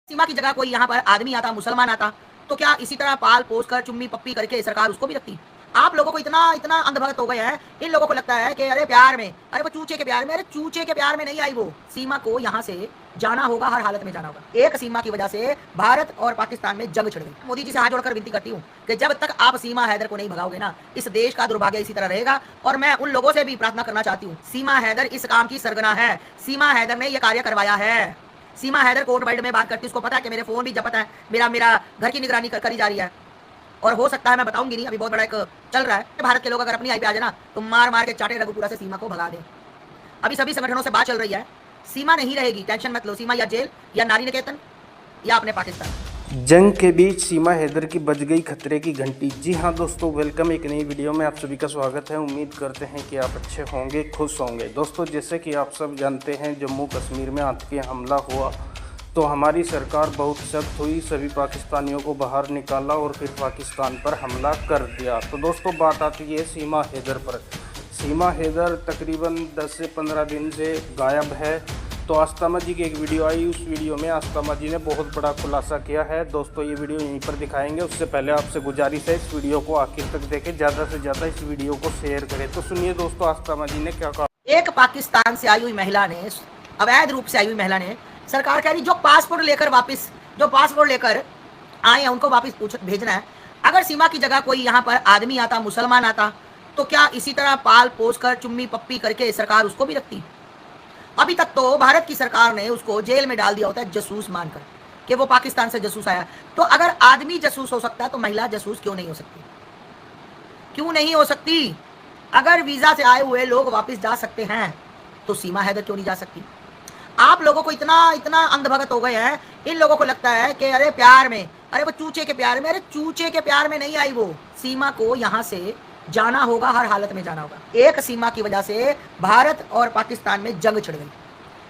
सीमा की जगह कोई यहाँ पर आदमी आता, मुसलमान आता, तो क्या इसी तरह पाल पोस कर चुम्मी पप्पी करके सरकार उसको भी रखती? आप लोगों को इतना इतना अंधभक्त हो गए हैं, इन लोगों को लगता है कि अरे प्यार में, अरे वो चूचे के प्यार में, अरे चूचे के प्यार में नहीं आई वो। सीमा को यहाँ से जाना होगा, हर हालत में जाना होगा। एक सीमा की वजह से भारत और पाकिस्तान में जंग छिड़ गई। मोदी जी से हाथ जोड़कर विनती करती हूँ कि जब तक आप सीमा हैदर को नहीं भगाओगे ना, इस देश का दुर्भाग्य इसी तरह रहेगा। और मैं उन लोगों से भी प्रार्थना करना चाहती हूँ, सीमा हैदर इस काम की सरगना है, सीमा हैदर ने यह कार्य करवाया है। सीमा हैदर कोर्ट वर्ल्ड में बात करती है, उसको पता है कि मेरे फोन भी जब्त है, मेरा मेरा घर की निगरानी करी जा रही है। और हो सकता है, मैं बताऊंगी नहीं, अभी बहुत बड़ा एक चल रहा है, भारत के लोग अगर अपनी आई पे आ जाए ना तो मार मार के चाटे रघुपुरा से सीमा को भगा दे। अभी सभी संगठनों से बात चल रही है, सीमा नहीं रहेगी, टेंशन मत लो। सीमा या जेल या नारी निकेतन या अपने पाकिस्तान। जंग के बीच सीमा हैदर की बज गई खतरे की घंटी। जी हाँ दोस्तों, वेलकम एक नई वीडियो में आप सभी का स्वागत है। उम्मीद करते हैं कि आप अच्छे होंगे, खुश होंगे। दोस्तों, जैसे कि आप सब जानते हैं, जम्मू कश्मीर में आतंकी हमला हुआ तो हमारी सरकार बहुत सख्त हुई, सभी पाकिस्तानियों को बाहर निकाला और फिर पाकिस्तान पर हमला कर दिया। तो दोस्तों, बात आती है सीमा हैदर पर। सीमा हैदर तकरीबन 10 से 15 दिन से गायब है। तो आस्तामा जी की एक वीडियो आई, उस वीडियो में आस्तामा जी ने बहुत बड़ा खुलासा किया है। दोस्तों, ये वीडियो यहीं पर दिखाएंगे, उससे पहले आपसे गुजारिश है इस वीडियो को आखिर तक देखें, ज़्यादा से ज़्यादा इस वीडियो को शेयर करें। तो सुनिए दोस्तों, आस्तामा जी ने क्या कहा। एक पाकिस्तान से आई हुई महिला ने, अवैध रूप से आई हुई महिला ने, सरकार कह रही जो पासपोर्ट लेकर आए हैं उनको वापस भेजना है। अगर सीमा की जगह कोई यहाँ पर आदमी आता, मुसलमान आता, तो क्या इसी तरह पाल पोस कर चुम्मी पप्पी करके सरकार उसको भी रखती? अभी तक तो भारत की सरकार ने उसको जेल में डाल दिया होता है जासूस मानकर कि वो पाकिस्तान से जासूस आया। तो अगर आदमी जासूस हो सकता है तो महिला जासूस क्यों नहीं हो सकती? क्यों नहीं हो सकती? अगर वीजा से आए हुए लोग वापस जा सकते हैं तो सीमा हैदर क्यों नहीं जा सकती? आप लोगों को इतना इतना अंधभक्त हो गए हैं, इन लोगों को लगता है कि अरे प्यार में, अरे वो चूचे के प्यार में, अरे चूचे के प्यार में नहीं आई वो। सीमा को यहाँ से जाना होगा, हर हालत में जाना होगा। एक सीमा की वजह से भारत और पाकिस्तान में जंग छिड़ गई।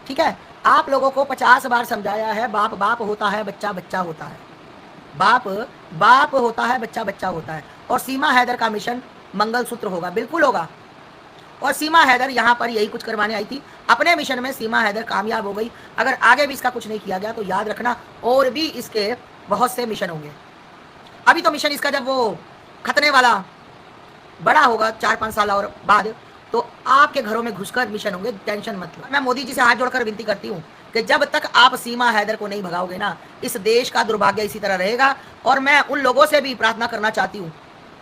ठीक है, आप लोगों को 50 बार समझाया है, बाप बाप होता है, बच्चा बच्चा होता है, बाप बाप होता है, बच्चा बच्चा होता है। और सीमा हैदर का मिशन मंगलसूत्र होगा, बिल्कुल होगा। और सीमा हैदर यहाँ पर यही कुछ करवाने आई थी, अपने मिशन में सीमा हैदर कामयाब हो गई। अगर आगे भी इसका कुछ नहीं किया गया तो याद रखना और भी इसके बहुत से मिशन होंगे। अभी तो मिशन इसका जब वो खतने वाला बड़ा होगा 4-5 साल और बाद, तो आपके घरों में घुसकर मिशन होंगे, टेंशन मत लो। मैं मोदी जी से हाथ जोड़कर विनती करती हूँ कि जब तक आप सीमा हैदर को नहीं भगाओगे ना, इस देश का दुर्भाग्य इसी तरह रहेगा। और मैं उन लोगों से भी प्रार्थना करना चाहती हूँ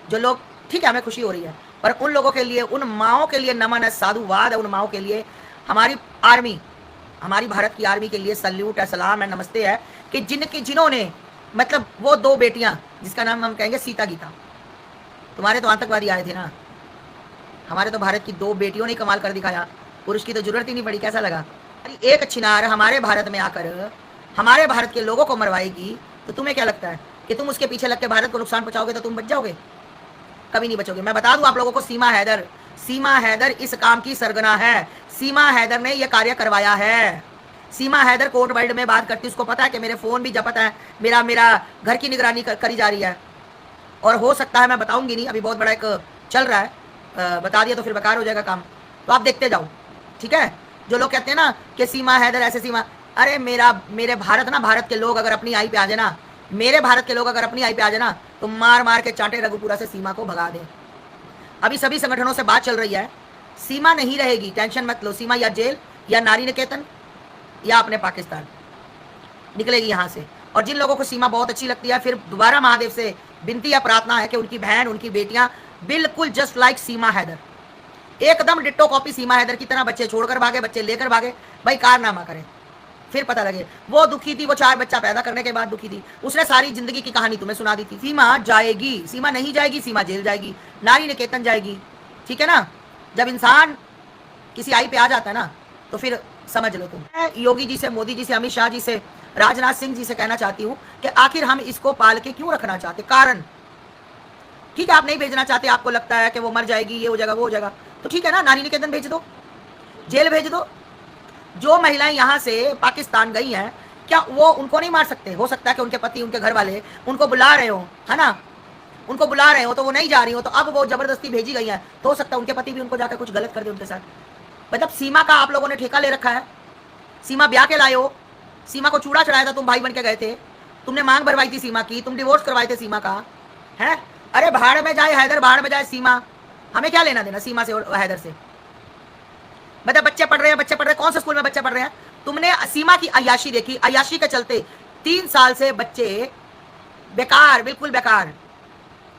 जो लोग, ठीक है हमें खुशी हो रही है, पर उन लोगों के लिए, उन माओं के लिए नमन है, साधुवाद है उन माओं के लिए। हमारी आर्मी, हमारी भारत की आर्मी के लिए सल्यूट है, सलाम है, नमस्ते है कि जिन्होंने मतलब वो 2 बेटियां जिसका नाम हम कहेंगे सीता गीता, तुम्हारे तो आतंकवादी आए थे ना, हमारे तो भारत की 2 बेटियों ने कमाल कर दिखाया, पुरुष की तो जरूरत ही नहीं पड़ी। कैसा लगा? एक छिनार हमारे भारत में आकर हमारे भारत के लोगों को मरवाएगी, तो तुम्हें क्या लगता है कि तुम उसके पीछे लग के भारत को नुकसान पहुंचाओगे तो तुम बच जाओगे? कभी नहीं बचोगे। मैं बता दूं आप लोगों को, सीमा हैदर इस काम की सरगना है, सीमा हैदर ने यह कार्य करवाया है। सीमा हैदर कोर्ट वर्ल्ड में बात करती है, उसको पता है कि मेरे फोन भी जब्त है, मेरा मेरा घर की निगरानी करी जा रही है। और हो सकता है, मैं बताऊंगी नहीं, अभी बहुत बड़ा एक चल रहा है, बता दिया तो फिर बेकार हो जाएगा काम, तो आप देखते जाओ। ठीक है, जो लोग कहते हैं ना कि सीमा हैदर ऐसे सीमा, अरे मेरे भारत ना, भारत के लोग अगर अपनी आई पे आ जाए ना, मेरे भारत के लोग अगर अपनी आई पे आ जाए ना तो मार मार के चाटे रघुपुरा से सीमा को भगा दे। अभी सभी संगठनों से बात चल रही है, सीमा नहीं रहेगी, टेंशन मत लो। सीमा या जेल या नारी निकेतन या अपने पाकिस्तान निकलेगी यहाँ से। और जिन लोगों को सीमा बहुत अच्छी लगती है, फिर दोबारा महादेव से विनती या प्रार्थना है कि उनकी बहन, उनकी बेटियां बिल्कुल जस्ट लाइक सीमा हैदर, एकदम डिट्टो कॉपी सीमा हैदर की तरह बच्चे छोड़कर भागे, बच्चे लेकर भागे, भाई कारनामा करें। फिर पता लगे वो दुखी थी, वो 4 बच्चा पैदा करने के बाद दुखी थी, उसने सारी जिंदगी की कहानी तुम्हें सुना दी थी। सीमा जाएगी, सीमा नहीं जाएगी, सीमा जेल जाएगी, नारी निकेतन जाएगी। ठीक है ना? जब इंसान किसी आई पे आ जाता है ना तो फिर समझ लो तुम। मैं योगी जी से, मोदी जी से, अमित शाह जी से, राजनाथ सिंह जी से कहना चाहती हूँ कि आखिर हम इसको पाल के क्यों रखना चाहते? कारण, ठीक है आप नहीं भेजना चाहते, आपको लगता है कि वो मर जाएगी, ये हो जाएगा, वो हो जाएगा, तो ठीक है ना, नारी निकेतन भेज दो, जेल भेज दो। जो महिलाएं यहाँ से पाकिस्तान गई हैं, क्या वो उनको नहीं मार सकते? हो सकता है कि उनके पति, उनके घर वाले उनको बुला रहे हो, है ना, उनको बुला रहे हो तो वो नहीं जा रही हो, तो अब वो जबरदस्ती भेजी गई है, तो हो सकता है उनके पति भी उनको जाकर कुछ गलत कर दे उनके साथ। मतलब सीमा का आप लोगों ने ठेका ले रखा है, सीमा ब्याह के लाए हो, सीमा को चूड़ा चढ़ाया था, तुम भाई बन के गए थे, तुमने मांग भरवाई थी सीमा की, तुम डिवोर्स करवाए थे सीमा का, है? अरे भाड़ में जाए हैदर, भाड़ में जाए सीमा, हमें क्या लेना देना सीमा से और हैदर से? मतलब बच्चे पढ़ रहे हैं, बच्चे पढ़ रहे हैं, कौन से स्कूल में बच्चे पढ़ रहे हैं? तुमने सीमा की अय्याशी देखी, अय्याशी के चलते 3 साल से बच्चे बेकार, बिल्कुल बेकार,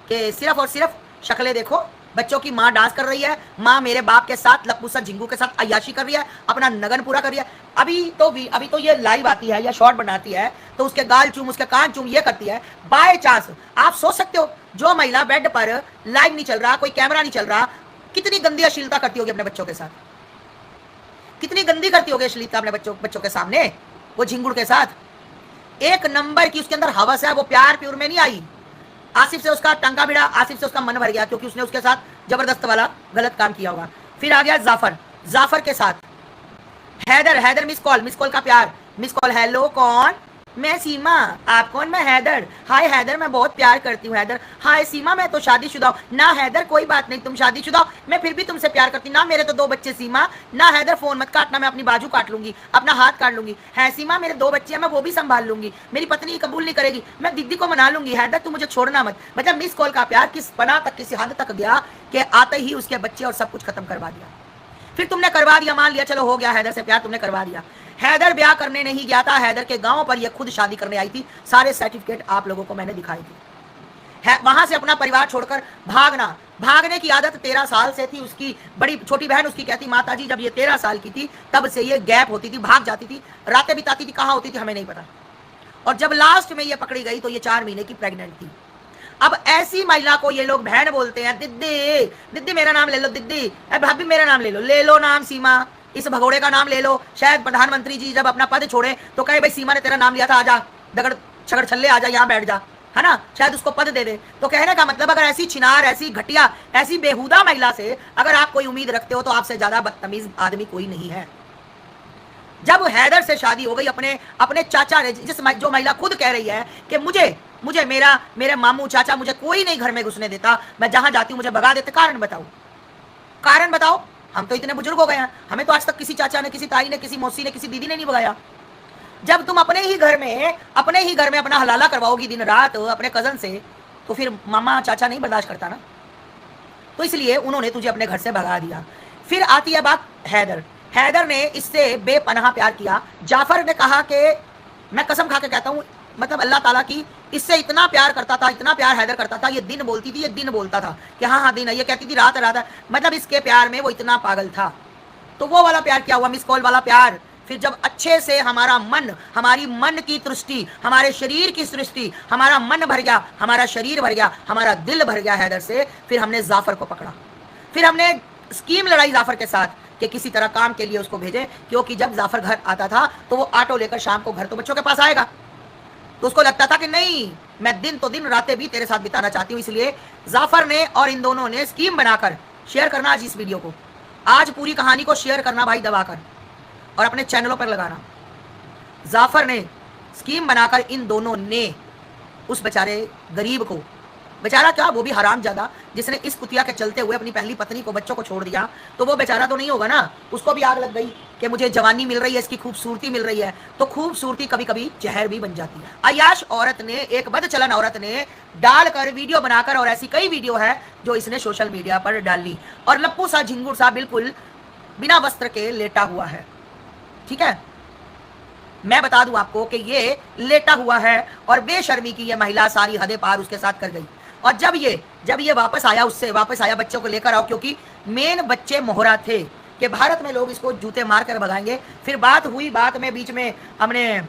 कि सिर्फ और सिर्फ शक्लें देखो। बच्चों की माँ डांस कर रही है, माँ मेरे बाप के साथ, लप्पू सा झिंगू के साथ अय्याशी कर रही है, अपना नगन पूरा कर रही है। अभी तो ये लाइव आती है या शॉर्ट बनाती है तो उसके गाल चूम, उसके कान चूम ये करती है। बाय चांस आप सोच सकते हो जो महिला बेड पर लाइव नहीं चल रहा, कोई कैमरा नहीं चल रहा, कितनी गंदी अश्लीलता करती होगी अपने बच्चों के साथ, कितनी गंदी करती होगी अश्लीलता अपने बच्चों के सामने, वो झिंगुड़ के साथ। एक नंबर की उसके अंदर हवस है, वो प्यार प्यूर में नहीं आई। आसिफ से उसका टंका भिड़ा, आसिफ से उसका मन भर गया क्योंकि उसने उसके साथ जबरदस्त वाला गलत काम किया होगा। फिर आ गया जाफर, जाफर के साथ हैदर, हैदर मिस कॉल का प्यार, मिस कॉल, हेलो कौन? मैं सीमा, आप कौन? मैं हैदर, हाय हैदर मैं बहुत प्यार करती हूँ हैदर, हाय सीमा मैं तो शादीशुदा हूँ ना हैदर, कोई बात नहीं तुम शादीशुदा हो, मैं फिर भी तुमसे प्यार करती ना, मेरे तो 2 बच्चे सीमा, ना हैदर फोन मत काटना, मैं अपनी बाजू काट लूंगी, अपना हाथ काट लूंगी, है सीमा मेरे 2 बच्चे हैं, मैं वो भी संभाल लूंगी, मेरी पत्नी कबूल नहीं करेगी, मैं दीदी को मना लूंगी, हैदर तू मुझे छोड़ना मत। मतलब मिस कॉल का प्यार किस पना तक, किसी हद तक गया कि आते ही उसके बच्चे और सब कुछ खत्म करवा दिया। फिर तुमने करवा दिया, मान लिया चलो हो गया हैदर से प्यार, तुमने करवा दिया। हैदर ब्याह करने नहीं गया था, हैदर के गांव पर ये खुद शादी करने आई थी, सारे सर्टिफिकेट आप लोगों को मैंने दिखाई थी। वहां से अपना परिवार छोड़कर भागना, भागने की आदत 13 साल से थी उसकी। बड़ी छोटी बहन उसकी कहती माताजी जब ये 13 साल की थी तब से ये गैप होती थी, भाग जाती थी, रातें बिताती थी, कहाँ होती थी हमें नहीं पता। और जब लास्ट में ये पकड़ी गई तो ये 4 महीने की प्रेग्नेंट थी। अब ऐसी महिला को ये लोग बहन बोलते हैं, दिद्दी, दिद्दी मेरा नाम ले लो, दिद्दी, भाभी मेरा नाम ले लो नाम सीमा, इस भगोड़े का नाम ले लो। शायद प्रधानमंत्री जी जब अपना पद छोड़े तो कहे भाई सीमा ने तेरा नाम लिया था, आजा दगड़ छगड़ छल्ले आजा यहाँ बैठ जा, है ना, शायद उसको पद दे दे। तो कहने का मतलब अगर ऐसी छिनार, ऐसी घटिया, ऐसी बेहुदा महिला से अगर आप कोई उम्मीद रखते हो तो आपसे ज्यादा बदतमीज आदमी कोई नहीं है। जब हैदर से शादी हो गई अपने चाचा ने, जो महिला खुद कह रही है कि मुझे मेरे मामू चाचा मुझे कोई नहीं घर में घुसने देता, मैं जहां जाती हूं मुझे भगा देते, कारण बताओ, कारण बताओ। हम तो इतने बुजुर्ग हो गए हैं, हमें तो आज तक किसी चाचा ने, किसी ताई ने, किसी मौसी ने, किसी दीदी ने नहीं भगाया। जब तुम अपने ही घर में अपना हलाला करवाओगी दिन रात अपने कजन से, तो फिर मामा चाचा नहीं बर्दाश्त करता ना, तो इसलिए उन्होंने तुझे अपने घर से भगा दिया। फिर आती है बात हैदर, हैदर ने इससे बेपनाह प्यार किया। जाफर ने कहा कि मैं कसम खा के कहता हूँ, मतलब अल्लाह ताला की, इससे इतना प्यार करता था, इतना प्यार हैदर करता था, ये दिन बोलती थी, ये दिन बोलता था कि हाँ हाँ दिन है, ये कहती थी रात रात है, मतलब इसके प्यार में वो इतना पागल था। तो वो वाला प्यार क्या हुआ, मिस कॉल वाला प्यार। फिर जब अच्छे से हमारा मन, हमारी मन की दृष्टि, हमारे शरीर की सृष्टि, हमारा मन भर गया, हमारा शरीर भर गया, हमारा दिल भर गया हैदर से, फिर हमने जाफर को पकड़ा। फिर हमने स्कीम लड़ाई जाफर के साथ कि किसी तरह काम के लिए उसको भेजे, क्योंकि जब जाफर घर आता था तो वो ऑटो लेकर शाम को घर तो बच्चों के पास आएगा, तो उसको लगता था कि नहीं मैं दिन तो दिन रातें भी तेरे साथ बिताना चाहती हूँ। इसलिए जाफर ने और इन दोनों ने स्कीम बनाकर, शेयर करना आज इस वीडियो को, आज पूरी कहानी को शेयर करना भाई दबाकर और अपने चैनलों पर लगाना। जाफर ने स्कीम बनाकर इन दोनों ने उस बेचारे गरीब को, बेचारा क्या वो भी हरामजादा जिसने इस कुतिया के चलते हुए अपनी पहली पत्नी को, बच्चों को छोड़ दिया, तो वो बेचारा तो नहीं होगा ना, उसको भी आग लग गई कि मुझे जवानी मिल रही है, इसकी खूबसूरती मिल रही है, तो खूबसूरती कभी कभी जहर भी बन जाती है। अयाश औरत ने, एक बदचलन औरत ने डालकर, वीडियो बनाकर, और ऐसी कई वीडियो है जो इसने सोशल मीडिया पर डाली, और लप्पू सा झिंगुर सा बिल्कुल बिना वस्त्र के लेटा हुआ है। ठीक है, मैं बता दूं आपको कि ये लेटा हुआ है और बेशर्मी की ये महिला सारी हदें पार उसके साथ कर गई। और जब ये वापस आया बच्चों को लेकर आओ, क्योंकि मेन बच्चे मोहरा थे कि भारत में लोग इसको जूते मार कर भगाएंगे। फिर बात हुई, बात में बीच में हमने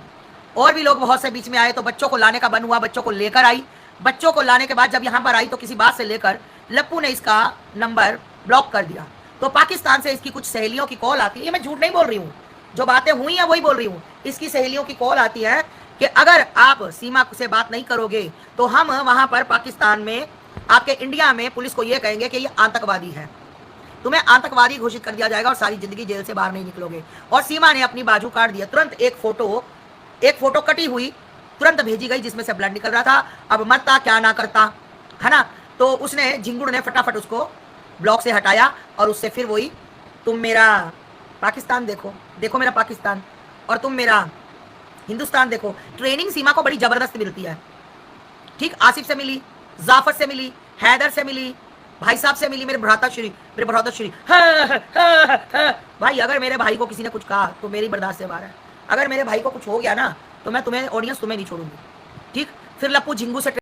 और भी लोग बहुत से बीच में आए, तो बच्चों को लाने का बन हुआ, बच्चों को लेकर आई। बच्चों को लाने के बाद जब यहाँ पर आई तो किसी बात से लेकर लप्पू ने इसका नंबर ब्लॉक कर दिया। तो पाकिस्तान से इसकी कुछ सहेलियों की कॉल आती है, मैं झूठ नहीं बोल रही हूँ, जो बातें हुई हैं वही बोल रही हूँ। इसकी सहेलियों की कॉल आती है कि अगर आप सीमा से बात नहीं करोगे तो हम वहां पर पाकिस्तान में, आपके इंडिया में पुलिस को ये कहेंगे कि ये आतंकवादी है, तुम्हें आतंकवादी घोषित कर दिया जाएगा और सारी जिंदगी जेल से बाहर नहीं निकलोगे। और सीमा ने अपनी बाजू काट दिया। तुरंत एक फोटो कटी हुई तुरंत भेजी गई जिसमें से ब्लड निकल रहा था। अब मरता क्या ना करता, है ना। तो उसने, झिंगुड़ ने फटाफट उसको ब्लॉक से हटाया और उससे फिर वही, तुम मेरा पाकिस्तान देखो मेरा पाकिस्तान, और तुम मेरा हिंदुस्तान देखो, ट्रेनिंग सीमा को बड़ी जबरदस्त मिलती है। ठीक, आसिफ से मिली, जाफर से मिली, हैदर से मिली, भाई साहब से मिली, मेरे भ्राताश्री, मेरे भ्राताश्री। भाई अगर मेरे भाई को किसी ने कुछ कहा तो मेरी बर्दाश्त से बाहर है। अगर मेरे भाई को कुछ हो गया ना तो मैं तुम्हें ऑडियंस तुम्हें नहीं छोड़ूंगी। ठीक, फिर लप्पू झिंगू से